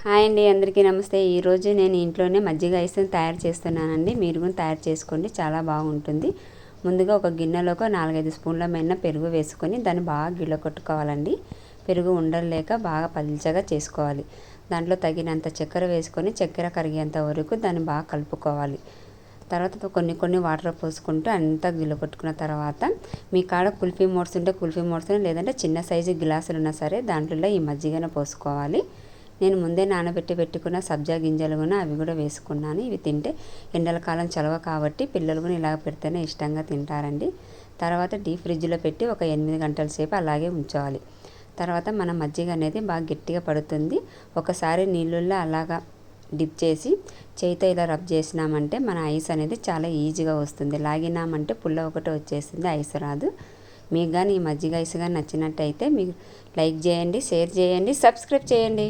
Hi అండి, అందరికీ నమస్తే. ఈరోజు నేను ఇంట్లోనే మజ్జిగ ఐస్ని తయారు చేస్తున్నానండి. మీరు కూడా తయారు చేసుకోండి, చాలా బాగుంటుంది. ముందుగా ఒక గిన్నెలోకి 4-5 స్పూన్ల మైన పెరుగు వేసుకొని దాన్ని బాగా గిల్లకొట్టుకోవాలండి. పెరుగు ఉండలేక బాగా పల్చగా చేసుకోవాలి. దాంట్లో తగినంత చక్కెర వేసుకొని చక్కెర కరిగేంత వరకు దాన్ని బాగా కలుపుకోవాలి. తర్వాత కొన్ని వాటర్ పోసుకుంటూ అంతా గిల్లకొట్టుకున్న తర్వాత మీ కాడ కుల్ఫీ మోడ్స్ ఉంటే కుల్ఫీ మోడ్స్, లేదంటే చిన్న సైజు గ్లాసులు ఉన్నా సరే దాంట్లో ఈ మజ్జిగను పోసుకోవాలి. నేను ముందే నానబెట్టి పెట్టుకున్న సబ్జా గింజలు కూడా అవి కూడా వేసుకున్నాను. ఇవి తింటే ఎండల కాలం చలవ కాబట్టి పిల్లలు కూడా ఇలా పెడితేనే ఇష్టంగా తింటారండి. తర్వాత డీప్ ఫ్రిడ్జ్లో పెట్టి ఒక 8 గంటల సేపు అలాగే ఉంచాలి. తర్వాత మన మజ్జిగ అనేది బాగా గట్టిగా పడుతుంది. ఒకసారి నీళ్ళల్లో అలాగా డిప్ చేసి చేయితో ఇలా రబ్ చేసినామంటే మన ఐస్ అనేది చాలా ఈజీగా వస్తుంది. లాగినామంటే పుల్ల ఒకటి వచ్చేస్తుంది, ఐస్ రాదు. మీకు కానీ ఈ మజ్జిగ ఐస్ కానీ నచ్చినట్టయితే మీరు లైక్ చేయండి, షేర్ చేయండి, సబ్స్క్రైబ్ చేయండి.